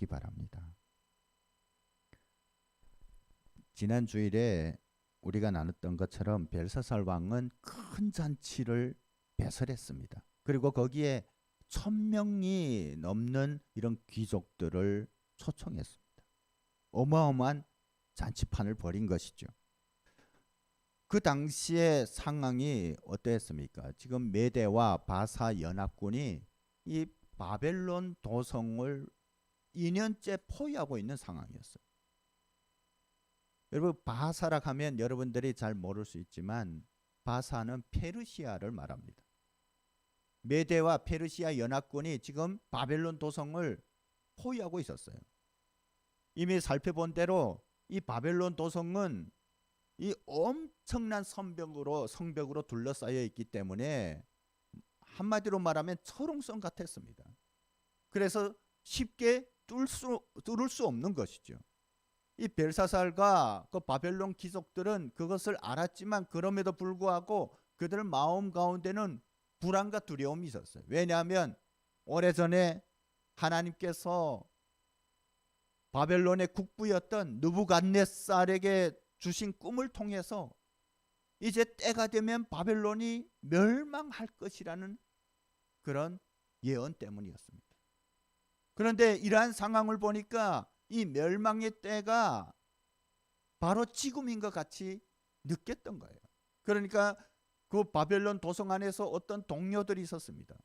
바랍니다. 지난 주일에 우리가 나눴던 것처럼 벨사살 왕은 큰 잔치를 배설했습니다. 그리고 거기에 1000명이 넘는 이런 귀족들을 초청했습니다. 어마어마한 잔치판을 벌인 것이죠. 그 당시의 상황이 어떠했습니까? 지금 메대와 바사 연합군이 이 바벨론 도성을 2년째 포위하고 있는 상황이었어요. 여러분, 바사라 하면 여러분들이 잘 모를 수 있지만 바사는 페르시아를 말합니다. 메대와 페르시아 연합군이 지금 바벨론 도성을 포위하고 있었어요. 이미 살펴본 대로 이 바벨론 도성은 이 엄청난 성벽으로 둘러싸여 있기 때문에 한마디로 말하면 철옹성 같았습니다. 그래서 쉽게 뚫을 수 없는 것이죠. 이 벨사살과 그 바벨론 귀족들은 그것을 알았지만 그럼에도 불구하고 그들 마음 가운데는 불안과 두려움이 있었어요. 왜냐하면 오래전에 하나님께서 바벨론의 국부였던 느부갓네살에게 주신 꿈을 통해서 이제 때가 되면 바벨론이 멸망할 것이라는 그런 예언 때문이었습니다. 그런데 이러한 상황을 보니까 이 멸망의 때가 바로 지금인 것 같이 느꼈던 거예요. 그러니까 그 바벨론 도성 안에서 어떤 동료들이 있었습니다.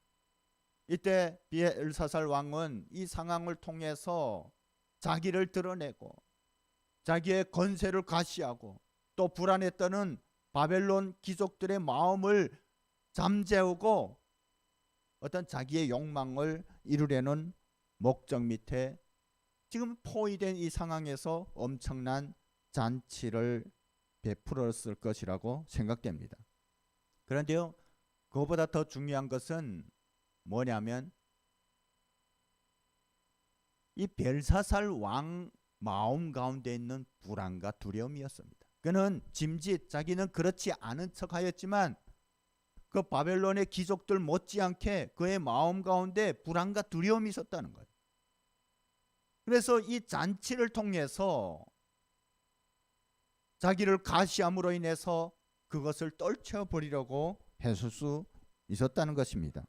이때 벨사살 왕은 이 상황을 통해서 자기를 드러내고 자기의 권세를 과시하고 또 불안했던 바벨론 귀족들의 마음을 잠재우고 어떤 자기의 욕망을 이루려는 목적 밑에 지금 포위된 이 상황에서 엄청난 잔치를 베풀었을 것이라고 생각됩니다. 그런데요, 그것보다 더 중요한 것은 뭐냐면 이 벨사살 왕 마음 가운데 있는 불안과 두려움이었습니다. 그는 짐짓 자기는 그렇지 않은 척하였지만 그 바벨론의 귀족들 못지않게 그의 마음 가운데 불안과 두려움이 있었다는 거예요. 그래서 이 잔치를 통해서 자기를 가시함으로 인해서 그것을 떨쳐버리려고 했을 수 있었다는 것입니다.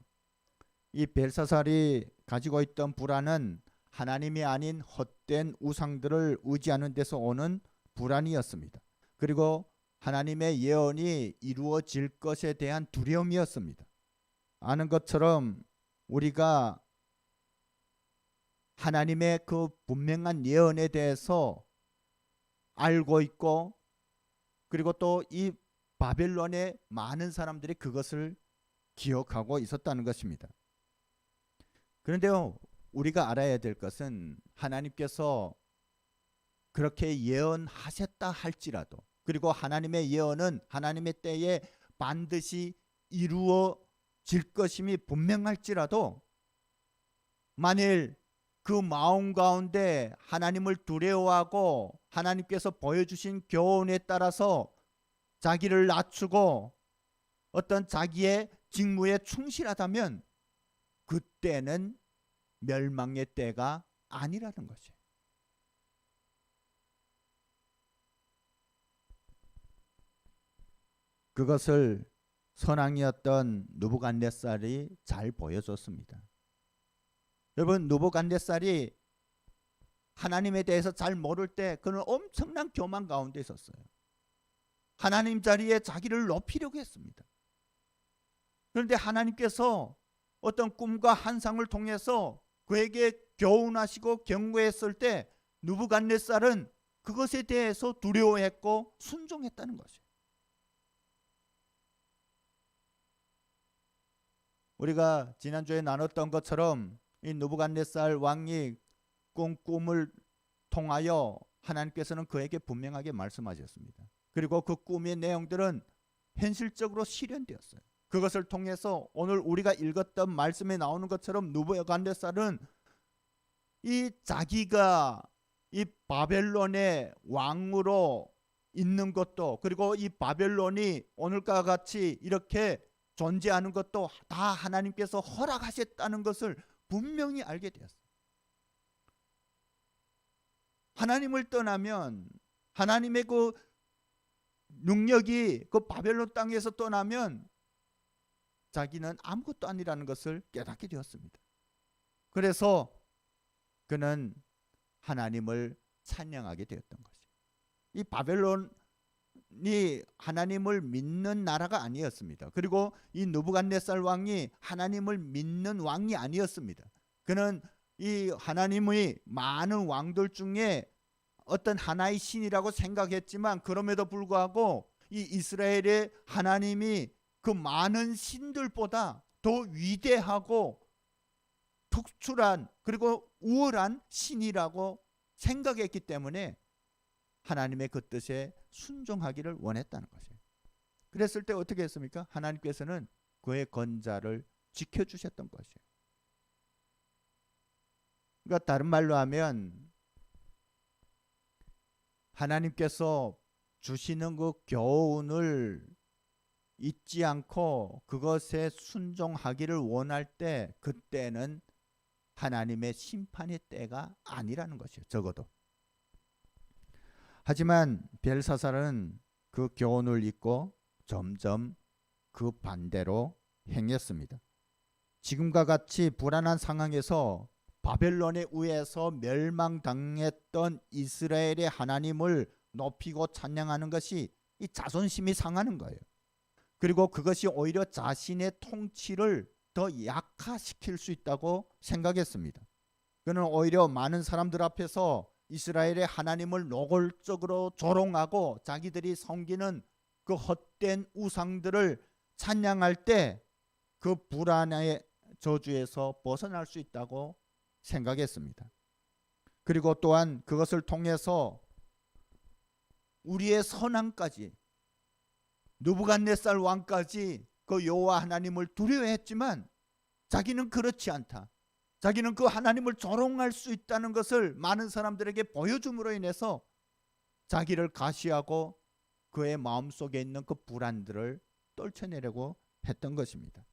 이 벨사살이 가지고 있던 불안은 하나님이 아닌 헛된 우상들을 의지하는 데서 오는 불안이었습니다. 그리고 하나님의 예언이 이루어질 것에 대한 두려움이었습니다. 아는 것처럼 우리가 하나님의 그 분명한 예언에 대해서 알고 있고 그리고 또 이 바벨론의 많은 사람들이 그것을 기억하고 있었다는 것입니다. 그런데요, 우리가 알아야 될 것은 하나님께서 그렇게 예언하셨다 할지라도 그리고 하나님의 예언은 하나님의 때에 반드시 이루어질 것임이 분명할지라도 만일 그 마음 가운데 하나님을 두려워하고 하나님께서 보여주신 교훈에 따라서 자기를 낮추고 어떤 자기의 직무에 충실하다면 그때는 멸망의 때가 아니라는 것이에요. 그것을 선왕이었던 느부갓네살이 잘 보여줬습니다. 여러분, 느부갓네살이 하나님에 대해서 잘 모를 때 그는 엄청난 교만 가운데 있었어요. 하나님 자리에 자기를 높이려고 했습니다. 그런데 하나님께서 어떤 꿈과 환상을 통해서 그에게 교훈하시고 경고했을 때 느부갓네살은 그것에 대해서 두려워했고 순종했다는 것이에요. 우리가 지난주에 나눴던 것처럼 이 느부갓네살 왕이 꿈을 통하여 하나님께서는 그에게 분명하게 말씀하셨습니다. 그리고 그 꿈의 내용들은 현실적으로 실현되었어요. 그것을 통해서 오늘 우리가 읽었던 말씀에 나오는 것처럼 느부갓네살은 이 자기가 이 바벨론의 왕으로 있는 것도 그리고 이 바벨론이 오늘과 같이 이렇게 존재하는 것도 다 하나님께서 허락하셨다는 것을 분명히 알게 되었어요. 하나님을 떠나면, 하나님의 그 능력이 그 바벨론 땅에서 떠나면 자기는 아무것도 아니라는 것을 깨닫게 되었습니다. 그래서 그는 하나님을 찬양하게 되었던 것이에요. 이 바벨론이 하나님을 믿는 나라가 아니었습니다. 그리고 이 느부갓네살 왕이 하나님을 믿는 왕이 아니었습니다. 그는 이 하나님의 많은 왕들 중에 어떤 하나의 신이라고 생각했지만, 그럼에도 불구하고 이 이스라엘의 하나님이 그 많은 신들보다 더 위대하고 특출한 그리고 우월한 신이라고 생각했기 때문에 하나님의 그 뜻에 순종하기를 원했다는 것이에요. 그랬을 때 어떻게 했습니까? 하나님께서는 그의 건자를 지켜주셨던 것이에요. 그러니까 다른 말로 하면 하나님께서 주시는 그 교훈을 잊지 않고 그것에 순종하기를 원할 때, 그때는 하나님의 심판의 때가 아니라는 것이에요. 적어도. 하지만 벨사살은 그 교훈을 잊고 점점 그 반대로 행했습니다. 지금과 같이 불안한 상황에서 바벨론에 의해서 멸망당했던 이스라엘의 하나님을 높이고 찬양하는 것이 이 자존심이 상하는 거예요. 그리고 그것이 오히려 자신의 통치를 더 약화시킬 수 있다고 생각했습니다. 그는 오히려 많은 사람들 앞에서 이스라엘의 하나님을 노골적으로 조롱하고 자기들이 섬기는 그 헛된 우상들을 찬양할 때 그 불안의 저주에서 벗어날 수 있다고 생각했습니다. 그리고 또한 그것을 통해서 우리의 선왕까지, 느부갓네살 왕까지 그 여호와 하나님을 두려워했지만 자기는 그렇지 않다. 자기는 그 하나님을 조롱할 수 있다는 것을 많은 사람들에게 보여줌으로 인해서 자기를 가시하고 그의 마음속에 있는 그 불안들을 떨쳐내려고 했던 것입니다.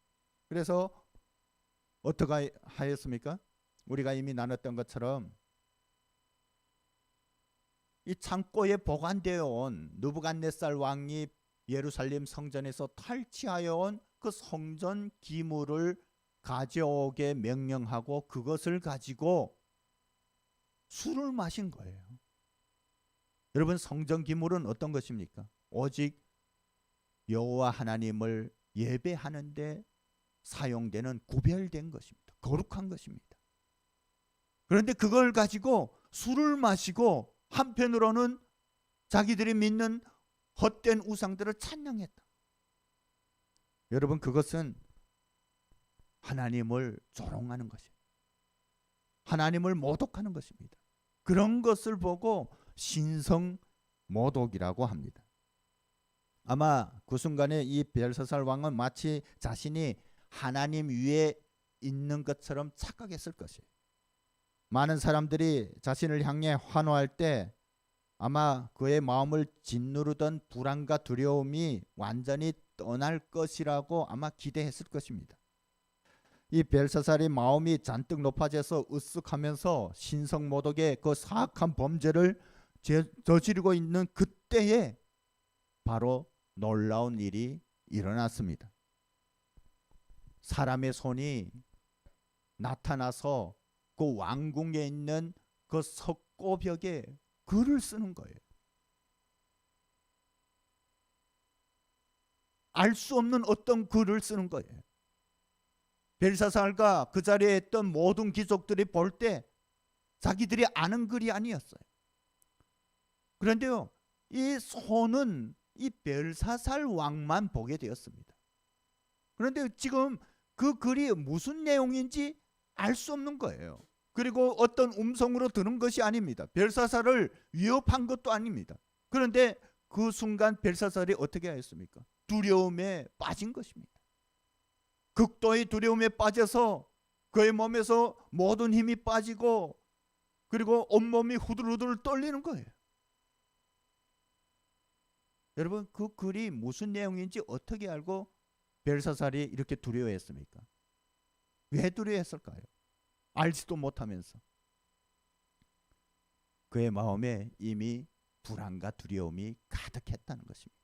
그래서 어떻게 하였습니까? 우리가 이미 나눴던 것처럼 이 창고에 보관되어 온 느부갓네살 왕이 예루살렘 성전에서 탈취하여 온 그 성전 기물을 가져오게 명령하고 그것을 가지고 술을 마신 거예요. 여러분, 성전 기물은 어떤 것입니까? 오직 여호와 하나님을 예배하는데 사용되는 구별된 것입니다. 거룩한 것입니다. 그런데 그걸 가지고 술을 마시고 한편으로는 자기들이 믿는 헛된 우상들을 찬양했다. 여러분, 그것은 하나님을 조롱하는 것입니다. 하나님을 모독하는 것입니다. 그런 것을 보고 신성모독이라고 합니다. 아마 그 순간에 이 벨사살 왕은 마치 자신이 하나님 위에 있는 것처럼 착각했을 것이에요. 많은 사람들이 자신을 향해 환호할 때 아마 그의 마음을 짓누르던 불안과 두려움이 완전히 떠날 것이라고 아마 기대했을 것입니다. 이 벨사살의 마음이 잔뜩 높아져서 으쓱하면서 신성모독의 그 사악한 범죄를 저지르고 있는 그때에 바로 놀라운 일이 일어났습니다. 사람의 손이 나타나서 그 왕궁에 있는 그 석고벽에 글을 쓰는 거예요. 알 수 없는 어떤 글을 쓰는 거예요. 벨사살과 그 자리에 있던 모든 귀족들이 볼 때 자기들이 아는 글이 아니었어요. 그런데요, 이 손은 이 벨사살 왕만 보게 되었습니다. 그런데 지금 그 글이 무슨 내용인지 알 수 없는 거예요. 그리고 어떤 음성으로 들은 것이 아닙니다. 벨사살을 위협한 것도 아닙니다. 그런데 그 순간 벨사살이 어떻게 하였습니까? 두려움에 빠진 것입니다. 극도의 두려움에 빠져서 그의 몸에서 모든 힘이 빠지고 그리고 온몸이 후들후들 떨리는 거예요. 여러분, 그 글이 무슨 내용인지 어떻게 알고 벨사살이 이렇게 두려워했습니까? 왜 두려워했을까요? 알지도 못하면서. 그의 마음에 이미 불안과 두려움이 가득했다는 것입니다.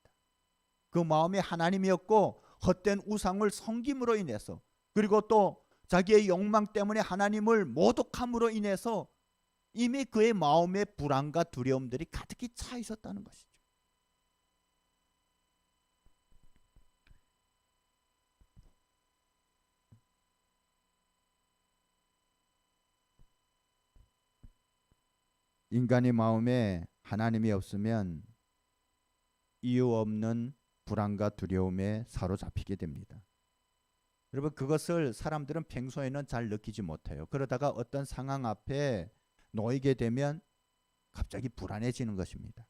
그 마음에 하나님이었고 헛된 우상을 섬김으로 인해서, 그리고 또 자기의 욕망 때문에 하나님을 모독함으로 인해서 이미 그의 마음에 불안과 두려움들이 가득히 차 있었다는 것이죠. 인간의 마음에 하나님이 없으면 이유 없는 불안과 두려움에 사로잡히게 됩니다. 여러분, 그것을 사람들은 평소에는 잘 느끼지 못해요. 그러다가 어떤 상황 앞에 놓이게 되면 갑자기 불안해지는 것입니다.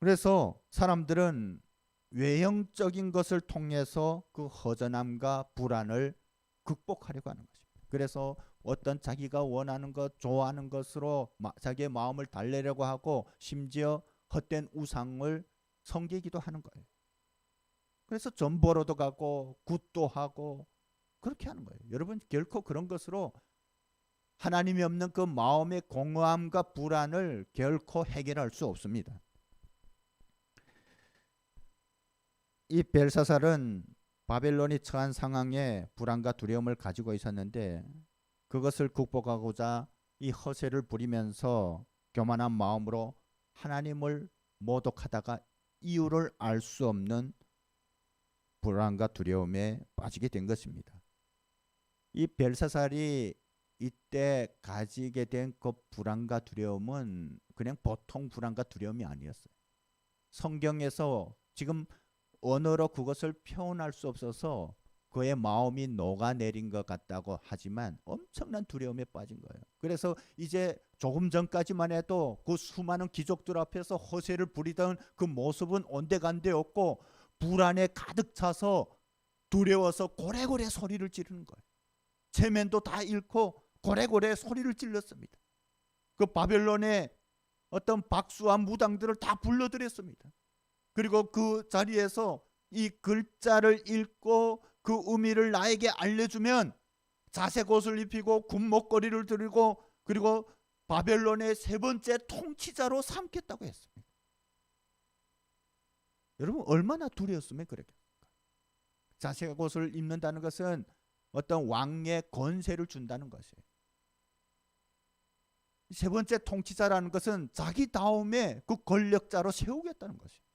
그래서 사람들은 외형적인 것을 통해서 그 허전함과 불안을 극복하려고 하는 것입니다. 그래서 어떤 자기가 원하는 것, 좋아하는 것으로 자기의 마음을 달래려고 하고, 심지어 헛된 우상을 섬기기도 하는 거예요. 그래서 점 보러도 가고 굿도 하고 그렇게 하는 거예요. 여러분, 결코 그런 것으로 하나님이 없는 그 마음의 공허함과 불안을 결코 해결할 수 없습니다. 이 벨사살은 바벨론이 처한 상황에 불안과 두려움을 가지고 있었는데, 그것을 극복하고자 이 허세를 부리면서 교만한 마음으로 하나님을 모독하다가 이유를 알 수 없는 불안과 두려움에 빠지게 된 것입니다. 이 벨사살이 이때 가지게 된 그 불안과 두려움은 그냥 보통 불안과 두려움이 아니었어요. 성경에서 지금 언어로 그것을 표현할 수 없어서 그의 마음이 녹아내린 것 같다고 하지만 엄청난 두려움에 빠진 거예요. 그래서 이제 조금 전까지만 해도 그 수많은 귀족들 앞에서 허세를 부리던 그 모습은 온데간데 없고, 불안에 가득 차서 두려워서 고래고래 소리를 지르는 거예요. 체면도 다 잃고 고래고래 소리를 질렀습니다. 그 바벨론의 어떤 박수와 무당들을 다 불러들였습니다. 그리고 그 자리에서 이 글자를 읽고 그 의미를 나에게 알려주면 자색 옷을 입히고 군목걸이를 드리고, 그리고 바벨론의 세 번째 통치자로 삼겠다고 했습니다. 여러분, 얼마나 두려웠으면 그랬겠습니까? 자색 옷을 입는다는 것은 어떤 왕의 권세를 준다는 것이에요. 세 번째 통치자라는 것은 자기 다음에 그 권력자로 세우겠다는 것이에요.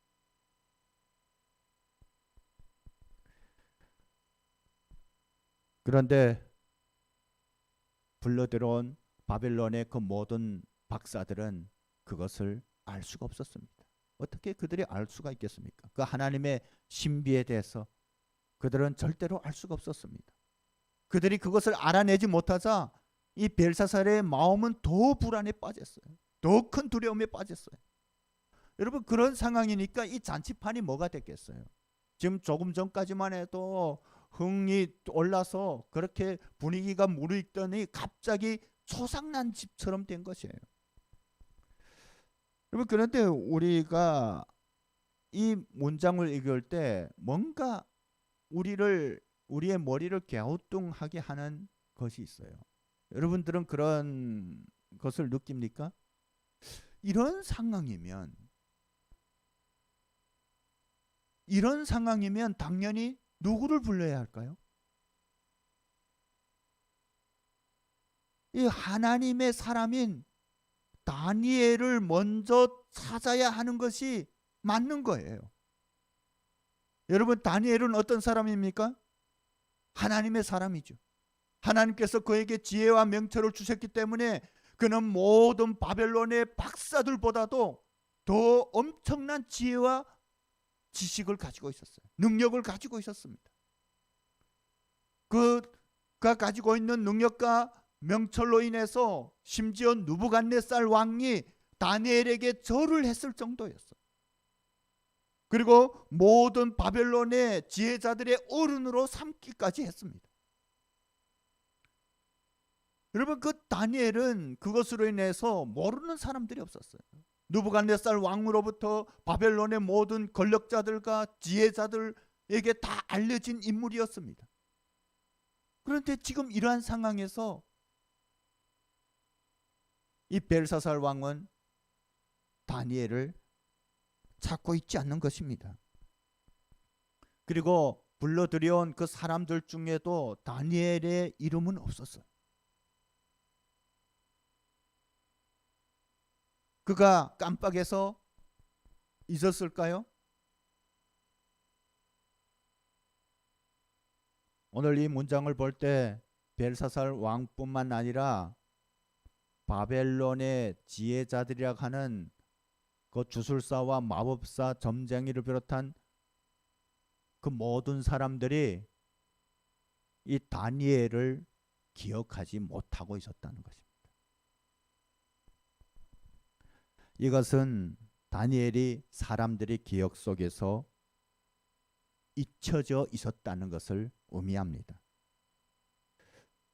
그런데 불러들어온 바벨론의 그 모든 박사들은 그것을 알 수가 없었습니다. 어떻게 그들이 알 수가 있겠습니까? 그 하나님의 신비에 대해서 그들은 절대로 알 수가 없었습니다. 그들이 그것을 알아내지 못하자 이 벨사살의 마음은 더 불안에 빠졌어요. 더 큰 두려움에 빠졌어요. 여러분, 그런 상황이니까 이 잔치판이 뭐가 됐겠어요? 지금 조금 전까지만 해도 흥이 올라서 그렇게 분위기가 무르익더니 갑자기 초상난 집처럼 된 것이에요. 여러분, 그런데 우리가 이 문장을 읽을 때 뭔가 우리의 머리를 갸우뚱하게 하는 것이 있어요. 여러분들은 그런 것을 느낍니까? 이런 상황이면 당연히 누구를 불러야 할까요? 이 하나님의 사람인 다니엘을 먼저 찾아야 하는 것이 맞는 거예요. 여러분, 다니엘은 어떤 사람입니까? 하나님의 사람이죠. 하나님께서 그에게 지혜와 명철을 주셨기 때문에 그는 모든 바벨론의 박사들보다도 더 엄청난 지혜와 지식을 가지고 있었어요. 능력을 가지고 있었습니다. 그가 가지고 있는 능력과 명철로 인해서 심지어 느부갓네살 왕이 다니엘에게 절을 했을 정도였어요. 그리고 모든 바벨론의 지혜자들의 어른으로 삼기까지 했습니다. 여러분, 그 다니엘은 그것으로 인해서 모르는 사람들이 없었어요. 느부갓네살 왕으로부터 바벨론의 모든 권력자들과 지혜자들에게 다 알려진 인물이었습니다. 그런데 지금 이러한 상황에서 이 벨사살 왕은 다니엘을 찾고 있지 않는 것입니다. 그리고 불러들여온 그 사람들 중에도 다니엘의 이름은 없었어요. 그가 깜빡해서 있었을까요? 오늘 이 문장을 볼 때 벨사살 왕뿐만 아니라 바벨론의 지혜자들이라 하는 그 주술사와 마법사, 점쟁이를 비롯한 그 모든 사람들이 이 다니엘을 기억하지 못하고 있었다는 것입니다. 이것은 다니엘이 사람들의 기억 속에서 잊혀져 있었다는 것을 의미합니다.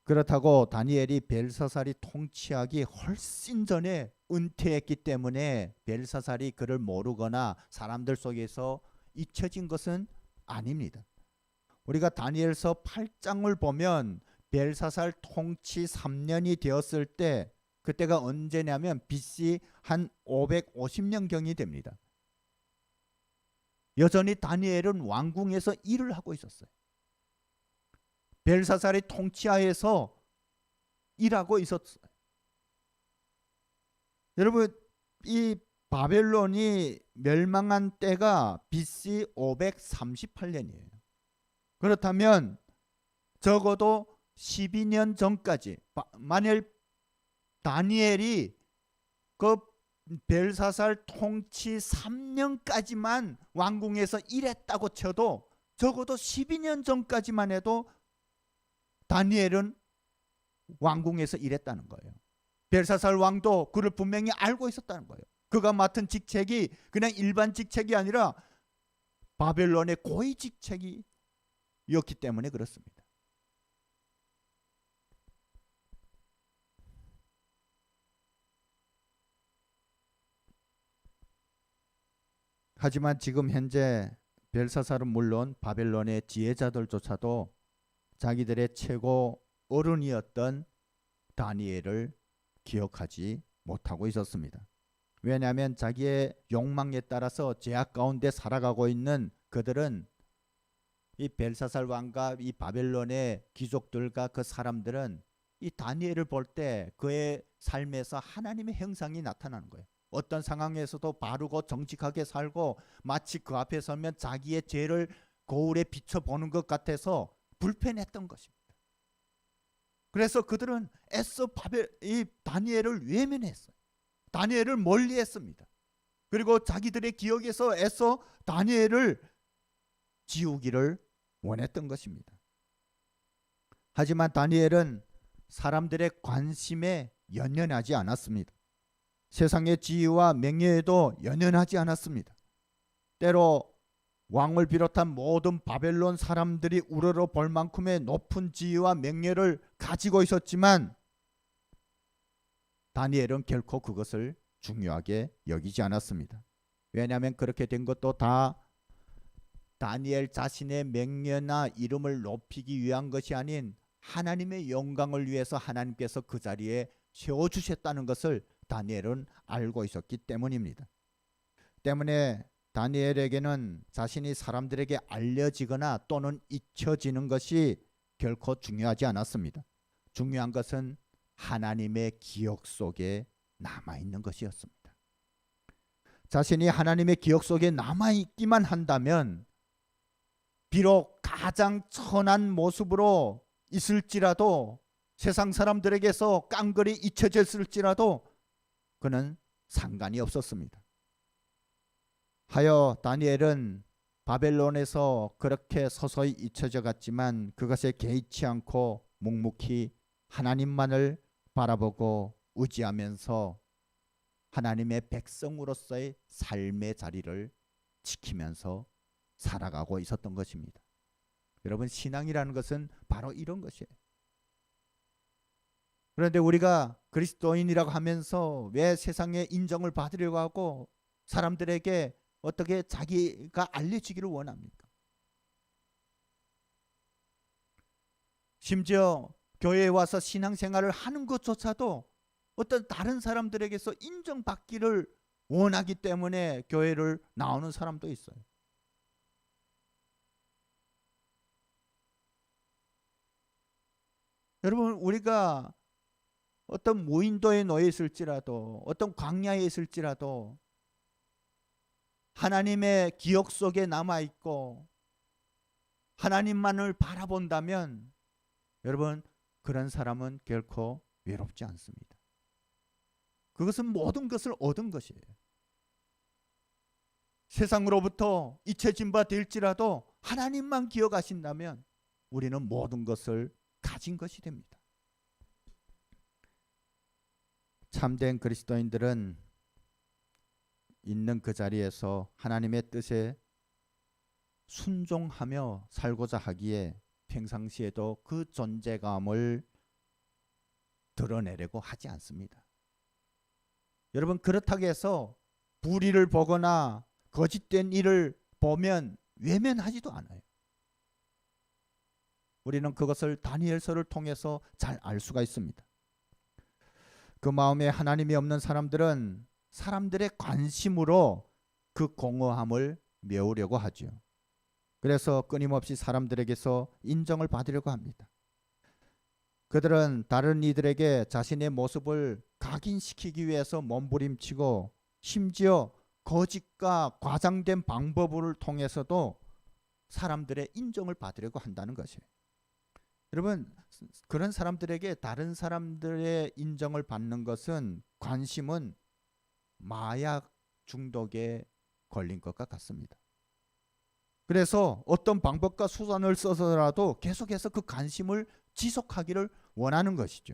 그렇다고 다니엘이 벨사살이 통치하기 훨씬 전에 은퇴했기 때문에 벨사살이 그를 모르거나 사람들 속에서 잊혀진 것은 아닙니다. 우리가 다니엘서 8장을 보면 벨사살 통치 3년이 되었을 때, 그때가 언제냐면 BC 한 550년경이 됩니다. 여전히 다니엘은 왕궁에서 일을 하고 있었어요. 벨사살의 통치하에서 일하고 있었어요. 여러분, 이 바벨론이 멸망한 때가 BC 538년이에요. 그렇다면 적어도 12년 전까지, 만일 다니엘이 그 벨사살 통치 3년까지만 왕궁에서 일했다고 쳐도 적어도 12년 전까지만 해도 다니엘은 왕궁에서 일했다는 거예요. 벨사살 왕도 그를 분명히 알고 있었다는 거예요. 그가 맡은 직책이 그냥 일반 직책이 아니라 바벨론의 고위 직책이었기 때문에 그렇습니다. 하지만 지금 현재 벨사살은 물론 바벨론의 지혜자들조차도 자기들의 최고 어른이었던 다니엘을 기억하지 못하고 있었습니다. 왜냐하면 자기의 욕망에 따라서 죄악 가운데 살아가고 있는 그들은, 이 벨사살 왕과 이 바벨론의 귀족들과 그 사람들은 이 다니엘을 볼 때 그의 삶에서 하나님의 형상이 나타나는 거예요. 어떤 상황에서도 바르고 정직하게 살고 마치 그 앞에 서면 자기의 죄를 거울에 비춰보는 것 같아서 불편했던 것입니다. 그래서 그들은 애써 이 다니엘을 외면했어요. 다니엘을 멀리했습니다. 그리고 자기들의 기억에서 애써 다니엘을 지우기를 원했던 것입니다. 하지만 다니엘은 사람들의 관심에 연연하지 않았습니다. 세상의 지위와 명예에도 연연하지 않았습니다. 때로 왕을 비롯한 모든 바벨론 사람들이 우러러 볼 만큼의 높은 지위와 명예를 가지고 있었지만 다니엘은 결코 그것을 중요하게 여기지 않았습니다. 왜냐하면 그렇게 된 것도 다 다니엘 자신의 명예나 이름을 높이기 위한 것이 아닌 하나님의 영광을 위해서 하나님께서 그 자리에 세워주셨다는 것을 다니엘은 알고 있었기 때문입니다. 때문에 다니엘에게는 자신이 사람들에게 알려지거나 또는 잊혀지는 것이 결코 중요하지 않았습니다. 중요한 것은 하나님의 기억 속에 남아있는 것이었습니다. 자신이 하나님의 기억 속에 남아있기만 한다면 비록 가장 천한 모습으로 있을지라도, 세상 사람들에게서 깡그리 잊혀졌을지라도 그는 상관이 없었습니다. 하여 다니엘은 바벨론에서 그렇게 서서히 잊혀져 갔지만 그것에 개의치 않고 묵묵히 하나님만을 바라보고 의지하면서 하나님의 백성으로서의 삶의 자리를 지키면서 살아가고 있었던 것입니다. 여러분, 신앙이라는 것은 바로 이런 것이에요. 그런데 우리가 그리스도인이라고 하면서 왜 세상에 인정을 받으려고 하고 사람들에게 어떻게 자기가 알려지기를 원합니까? 심지어 교회에 와서 신앙생활을 하는 것조차도 어떤 다른 사람들에게서 인정받기를 원하기 때문에 교회를 나오는 사람도 있어요. 여러분, 우리가 어떤 무인도에 놓여 있을지라도, 어떤 광야에 있을지라도 하나님의 기억 속에 남아 있고 하나님만을 바라본다면 여러분, 그런 사람은 결코 외롭지 않습니다. 그것은 모든 것을 얻은 것이에요. 세상으로부터 잊혀진 바 될지라도 하나님만 기억하신다면 우리는 모든 것을 가진 것이 됩니다. 참된 그리스도인들은 있는 그 자리에서 하나님의 뜻에 순종하며 살고자 하기에 평상시에도 그 존재감을 드러내려고 하지 않습니다. 여러분, 그렇다고 해서 불의를 보거나 거짓된 일을 보면 외면하지도 않아요. 우리는 그것을 다니엘서를 통해서 잘 알 수가 있습니다. 그 마음에 하나님이 없는 사람들은 사람들의 관심으로 그 공허함을 메우려고 하죠. 그래서 끊임없이 사람들에게서 인정을 받으려고 합니다. 그들은 다른 이들에게 자신의 모습을 각인시키기 위해서 몸부림치고 심지어 거짓과 과장된 방법을 통해서도 사람들의 인정을 받으려고 한다는 것이에요. 여러분, 그런 사람들에게 다른 사람들의 인정을 받는 것은 관심은 마약 중독에 걸린 것과 같습니다. 그래서 어떤 방법과 수단을 써서라도 계속해서 그 관심을 지속하기를 원하는 것이죠.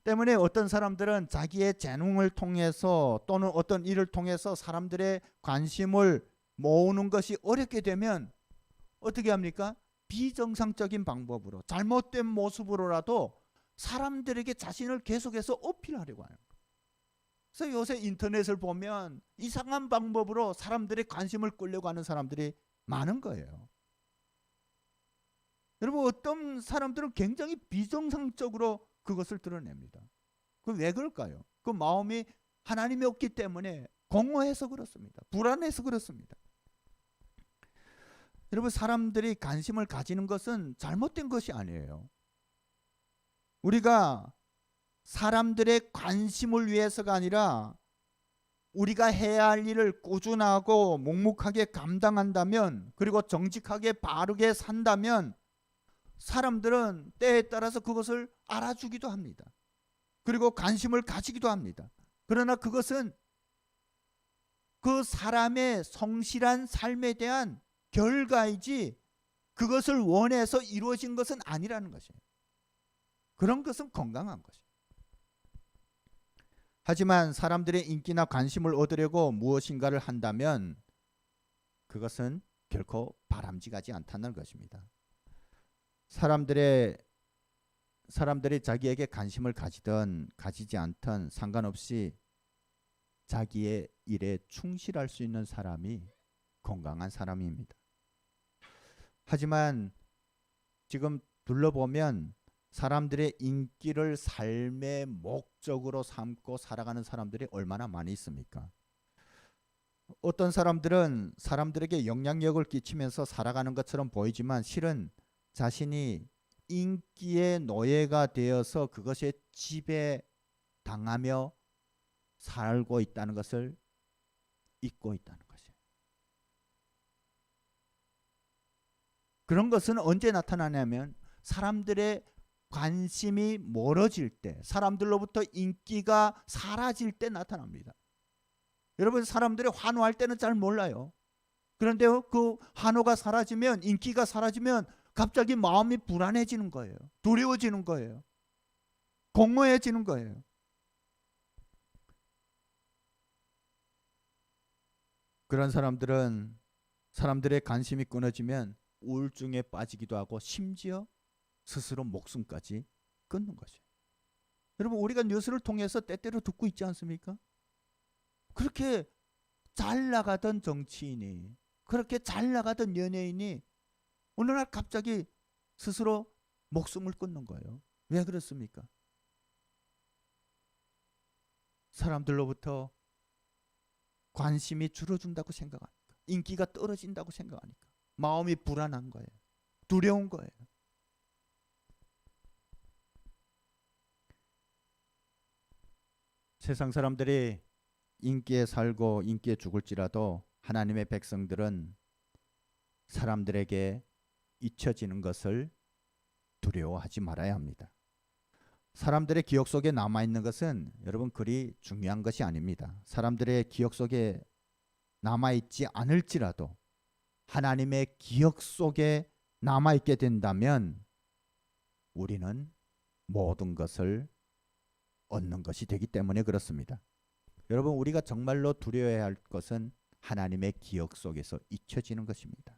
때문에 어떤 사람들은 자기의 재능을 통해서 또는 어떤 일을 통해서 사람들의 관심을 모으는 것이 어렵게 되면 어떻게 합니까? 비정상적인 방법으로 잘못된 모습으로라도 사람들에게 자신을 계속해서 어필하려고 하는 거예요. 그래서 요새 인터넷을 보면 이상한 방법으로 사람들의 관심을 끌려고 하는 사람들이 많은 거예요. 여러분, 어떤 사람들은 굉장히 비정상적으로 그것을 드러냅니다. 그 왜 그럴까요? 그 마음이 하나님이 없기 때문에 공허해서 그렇습니다. 불안해서 그렇습니다. 여러분, 사람들이 관심을 가지는 것은 잘못된 것이 아니에요. 우리가 사람들의 관심을 위해서가 아니라 우리가 해야 할 일을 꾸준하고 묵묵하게 감당한다면, 그리고 정직하게 바르게 산다면 사람들은 때에 따라서 그것을 알아주기도 합니다. 그리고 관심을 가지기도 합니다. 그러나 그것은 그 사람의 성실한 삶에 대한 결과이지 그것을 원해서 이루어진 것은 아니라는 것이에요. 그런 것은 건강한 것이에요. 하지만 사람들의 인기나 관심을 얻으려고 무엇인가를 한다면 그것은 결코 바람직하지 않다는 것입니다. 사람들이 자기에게 관심을 가지든 가지지 않든 상관없이 자기의 일에 충실할 수 있는 사람이 건강한 사람입니다. 하지만 지금 둘러보면 사람들의 인기를 삶의 목적으로 삼고 살아가는 사람들이 얼마나 많이 있습니까? 어떤 사람들은 사람들에게 영향력을 끼치면서 살아가는 것처럼 보이지만 실은 자신이 인기의 노예가 되어서 그것에 지배당하며 살고 있다는 것을 잊고 있다는 것이에요. 그런 것은 언제 나타나냐면 사람들의 관심이 멀어질 때, 사람들로부터 인기가 사라질 때 나타납니다. 여러분, 사람들이 환호할 때는 잘 몰라요. 그런데 그 환호가 사라지면, 인기가 사라지면 갑자기 마음이 불안해지는 거예요. 두려워지는 거예요. 공허해지는 거예요. 그런 사람들은 사람들의 관심이 끊어지면 우울증에 빠지기도 하고 심지어 스스로 목숨까지 끊는 것이에요. 여러분, 우리가 뉴스를 통해서 때때로 듣고 있지 않습니까? 그렇게 잘 나가던 정치인이, 그렇게 잘 나가던 연예인이 어느 날 갑자기 스스로 목숨을 끊는 거예요. 왜 그렇습니까? 사람들로부터 관심이 줄어든다고 생각하니까, 인기가 떨어진다고 생각하니까 마음이 불안한 거예요. 두려운 거예요. 세상 사람들이 인기에 살고 인기에 죽을지라도 하나님의 백성들은 사람들에게 잊혀지는 것을 두려워하지 말아야 합니다. 사람들의 기억 속에 남아있는 것은 여러분 그리 중요한 것이 아닙니다. 사람들의 기억 속에 남아있지 않을지라도 하나님의 기억 속에 남아있게 된다면 우리는 모든 것을 얻는 것이 되기 때문에 그렇습니다. 여러분, 우리가 정말로 두려워해야 할 것은 하나님의 기억 속에서 잊혀지는 것입니다.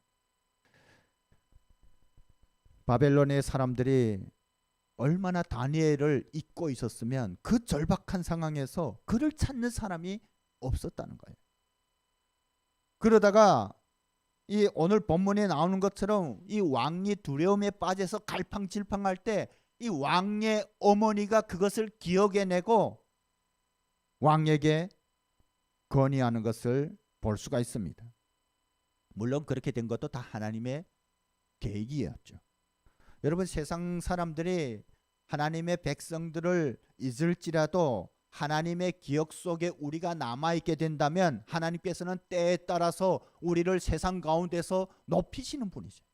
바벨론의 사람들이 얼마나 다니엘을 잊고 있었으면 그 절박한 상황에서 그를 찾는 사람이 없었다는 거예요. 그러다가 이 오늘 본문에 나오는 것처럼 이 왕이 두려움에 빠져서 갈팡질팡할 때 이 왕의 어머니가 그것을 기억해내고 왕에게 건의하는 것을 볼 수가 있습니다. 물론 그렇게 된 것도 다 하나님의 계획이었죠. 여러분, 세상 사람들이 하나님의 백성들을 잊을지라도 하나님의 기억 속에 우리가 남아있게 된다면 하나님께서는 때에 따라서 우리를 세상 가운데서 높이시는 분이죠.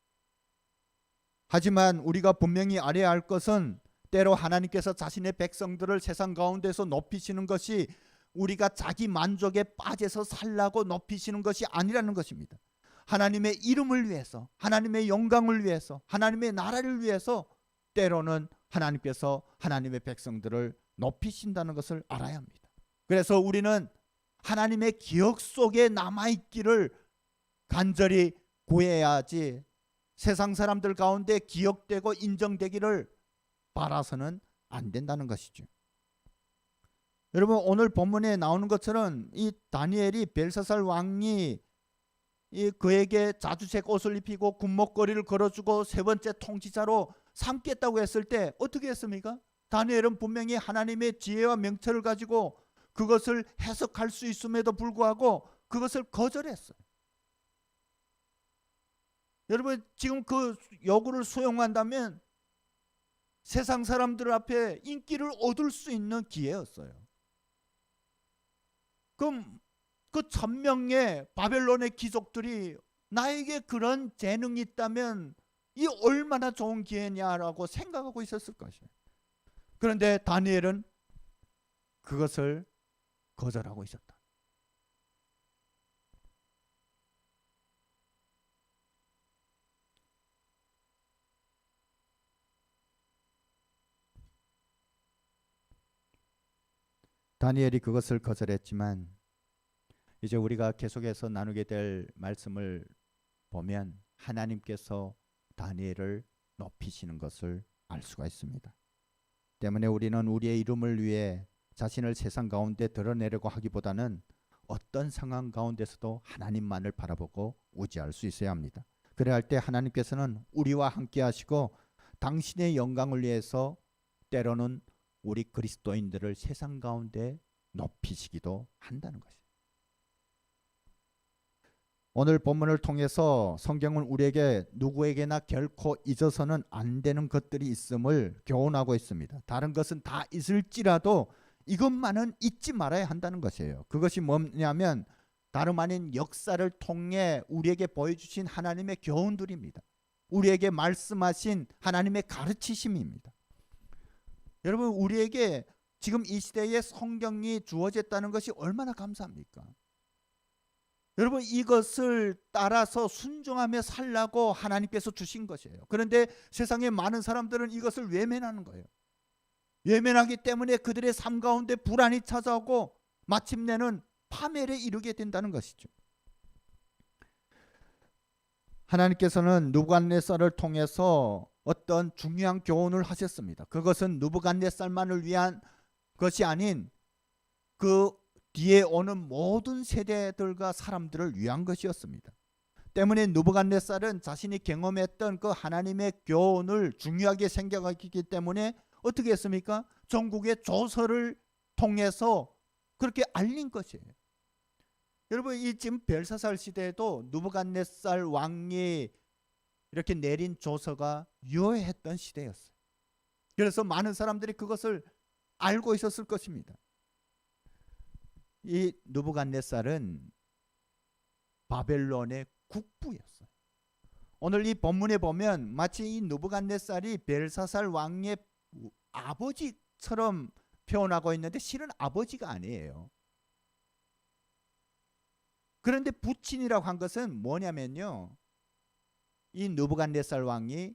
하지만 우리가 분명히 알아야 할 것은 때로 하나님께서 자신의 백성들을 세상 가운데서 높이시는 것이 우리가 자기 만족에 빠져서 살라고 높이시는 것이 아니라는 것입니다. 하나님의 이름을 위해서, 하나님의 영광을 위해서, 하나님의 나라를 위해서 때로는 하나님께서 하나님의 백성들을 높이신다는 것을 알아야 합니다. 그래서 우리는 하나님의 기억 속에 남아있기를 간절히 구해야지 세상 사람들 가운데 기억되고 인정되기를 바라서는 안 된다는 것이죠. 여러분, 오늘 본문에 나오는 것처럼 이 다니엘이 벨사살 왕이 그에게 자주색 옷을 입히고 군목걸이를 걸어주고 세 번째 통치자로 삼겠다고 했을 때 어떻게 했습니까? 다니엘은 분명히 하나님의 지혜와 명철을 가지고 그것을 해석할 수 있음에도 불구하고 그것을 거절했어요. 여러분, 지금 그 요구를 수용한다면 세상 사람들 앞에 인기를 얻을 수 있는 기회였어요. 그럼 그 1000명의 바벨론의 귀족들이 나에게 그런 재능이 있다면 이 얼마나 좋은 기회냐라고 생각하고 있었을 것이에요. 그런데 다니엘은 그것을 거절하고 있었다. 다니엘이 그것을 거절했지만 이제 우리가 계속해서 나누게 될 말씀을 보면 하나님께서 다니엘을 높이시는 것을 알 수가 있습니다. 때문에 우리는 우리의 이름을 위해 자신을 세상 가운데 드러내려고 하기보다는 어떤 상황 가운데서도 하나님만을 바라보고 의지할 수 있어야 합니다. 그래야 할 때 하나님께서는 우리와 함께 하시고 당신의 영광을 위해서 때로는 우리 그리스도인들을 세상 가운데 높이시기도 한다는 것이죠. 오늘 본문을 통해서 성경은 우리에게 누구에게나 결코 잊어서는 안 되는 것들이 있음을 교훈하고 있습니다. 다른 것은 다 있을지라도 이것만은 잊지 말아야 한다는 것이에요. 그것이 뭐냐면 다름 아닌 역사를 통해 우리에게 보여주신 하나님의 교훈들입니다. 우리에게 말씀하신 하나님의 가르치심입니다. 여러분, 우리에게 지금 이 시대에 성경이 주어졌다는 것이 얼마나 감사합니까? 여러분, 이것을 따라서 순종하며 살라고 하나님께서 주신 것이에요. 그런데 세상에 많은 사람들은 이것을 외면하는 거예요. 외면하기 때문에 그들의 삶 가운데 불안이 찾아오고 마침내는 파멸에 이르게 된다는 것이죠. 하나님께서는 느부갓네살을 통해서 어떤 중요한 교훈을 하셨습니다. 그것은 느부갓네살만을 위한 것이 아닌 그 뒤에 오는 모든 세대들과 사람들을 위한 것이었습니다. 때문에 느부갓네살은 자신이 경험했던 그 하나님의 교훈을 중요하게 생각했기 때문에 어떻게 했습니까? 전국의 조서를 통해서 그렇게 알린 것이에요. 여러분, 이 지금 벨사살 시대에도 느부갓네살 왕이 이렇게 내린 조서가 유효했던 시대였어요. 그래서 많은 사람들이 그것을 알고 있었을 것입니다. 이 느부갓네살은 바벨론의 국부였어요. 오늘 이 본문에 보면 마치 이 느부갓네살이 벨사살 왕의 아버지처럼 표현하고 있는데 실은 아버지가 아니에요. 그런데 부친이라고 한 것은 뭐냐면요, 이 느부갓네살 왕이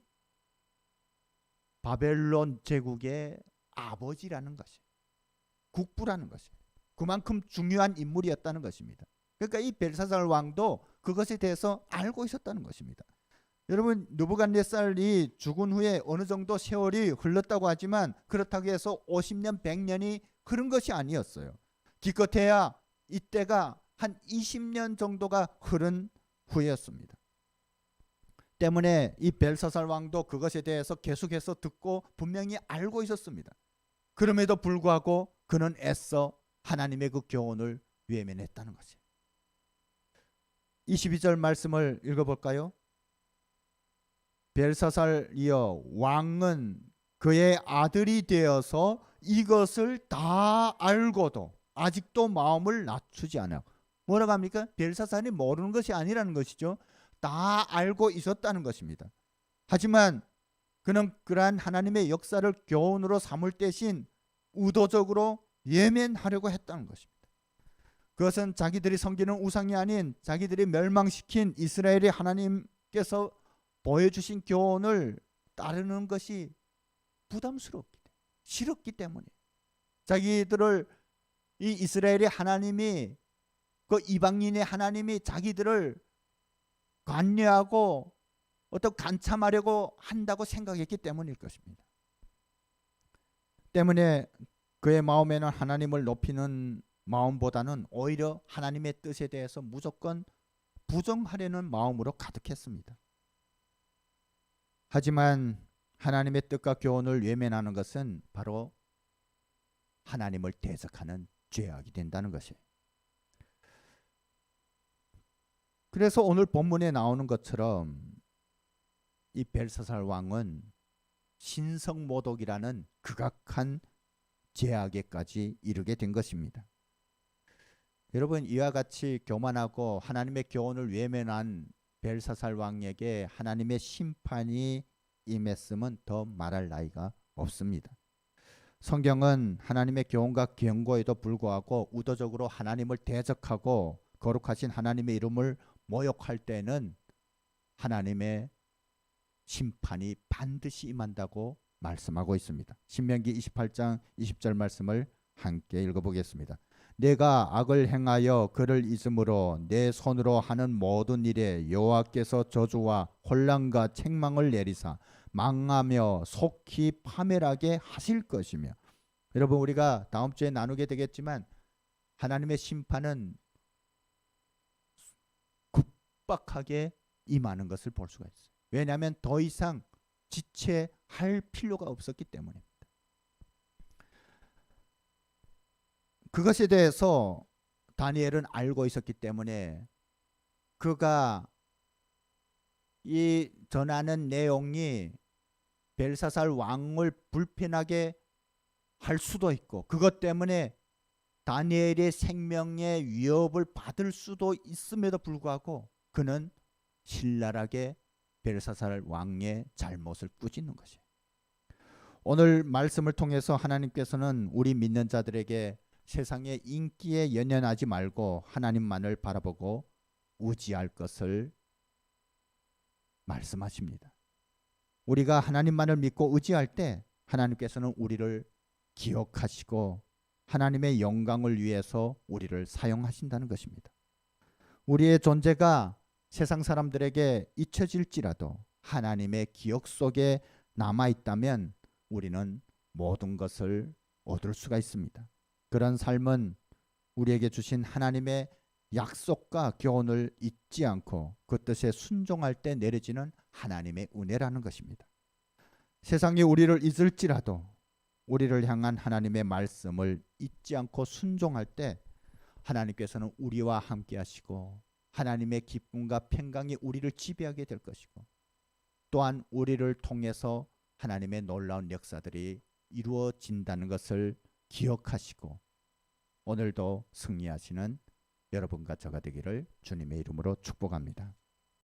바벨론 제국의 아버지라는 것이에요. 국부라는 것이에요. 그만큼 중요한 인물이었다는 것입니다. 그러니까 이 벨사살 왕도 그것에 대해서 알고 있었다는 것입니다. 여러분, 느부갓네살이 죽은 후에 어느 정도 세월이 흘렀다고 하지만 그렇다고 해서 50년, 100년이 흐른 것이 아니었어요. 기껏해야 이때가 한 20년 정도가 흐른 후였습니다. 때문에 이 벨사살 왕도 그것에 대해서 계속해서 듣고 분명히 알고 있었습니다. 그럼에도 불구하고 그는 애써 하나님의 그 교훈을 외면했다는 것이에요. 22절 말씀을 읽어볼까요? 벨사살이여, 왕은 그의 아들이 되어서 이것을 다 알고도 아직도 마음을 낮추지 않아요. 뭐라고 합니까? 벨사살이 모르는 것이 아니라는 것이죠. 다 알고 있었다는 것입니다. 하지만 그는 그러한 하나님의 역사를 교훈으로 삼을 대신 의도적으로 예면하려고 했다는 것입니다. 그것은 자기들이 섬기는 우상이 아닌 자기들이 멸망시킨 이스라엘의 하나님께서 보여주신 교훈을 따르는 것이 부담스럽기 때문에, 싫었기 때문에, 자기들을 이 이스라엘의 하나님이, 그 이방인의 하나님이 자기들을 관여하고 어떤 간참하려고 한다고 생각했기 때문일 것입니다. 때문에 그의 마음에는 하나님을 높이는 마음보다는 오히려 하나님의 뜻에 대해서 무조건 부정하려는 마음으로 가득했습니다. 하지만 하나님의 뜻과 교훈을 외면하는 것은 바로 하나님을 대적하는 죄악이 된다는 것이에요. 그래서 오늘 본문에 나오는 것처럼 이 벨사살 왕은 신성모독이라는 극악한 죄악에까지 이르게 된 것입니다. 여러분, 이와 같이 교만하고 하나님의 교훈을 외면한 벨사살 왕에게 하나님의 심판이 임했음은 더 말할 나위가 없습니다. 성경은 하나님의 교훈과 경고에도 불구하고 의도적으로 하나님을 대적하고 거룩하신 하나님의 이름을 모욕할 때는 하나님의 심판이 반드시 임한다고 말씀하고 있습니다. 신명기 28장 20절 말씀을 함께 읽어보겠습니다. 내가 악을 행하여 그를 잊음으로 내 손으로 하는 모든 일에 여호와께서 저주와 혼란과 책망을 내리사 망하며 속히 파멸하게 하실 것이며. 여러분, 우리가 다음 주에 나누게 되겠지만 하나님의 심판은 급박하게 임하는 것을 볼 수가 있어요. 왜냐하면 더 이상 지체할 필요가 없었기 때문입니다. 그것에 대해서 다니엘은 알고 있었기 때문에 그가 이 전하는 내용이 벨사살 왕을 불편하게 할 수도 있고 그것 때문에 다니엘의 생명의 위협을 받을 수도 있음에도 불구하고 그는 신랄하게 벨사살 왕의 잘못을 꾸짖는 것이에요. 오늘 말씀을 통해서 하나님께서는 우리 믿는 자들에게 세상의 인기에 연연하지 말고 하나님만을 바라보고 의지할 것을 말씀하십니다. 우리가 하나님만을 믿고 의지할 때 하나님께서는 우리를 기억하시고 하나님의 영광을 위해서 우리를 사용하신다는 것입니다. 우리의 존재가 세상 사람들에게 잊혀질지라도 하나님의 기억 속에 남아있다면 우리는 모든 것을 얻을 수가 있습니다. 그런 삶은 우리에게 주신 하나님의 약속과 교훈을 잊지 않고 그 뜻에 순종할 때 내려지는 하나님의 은혜라는 것입니다. 세상이 우리를 잊을지라도 우리를 향한 하나님의 말씀을 잊지 않고 순종할 때 하나님께서는 우리와 함께 하시고 하나님의 기쁨과 평강이 우리를 지배하게 될 것이고 또한 우리를 통해서 하나님의 놀라운 역사들이 이루어진다는 것을 기억하시고 오늘도 승리하시는 여러분과 저가 되기를 주님의 이름으로 축복합니다.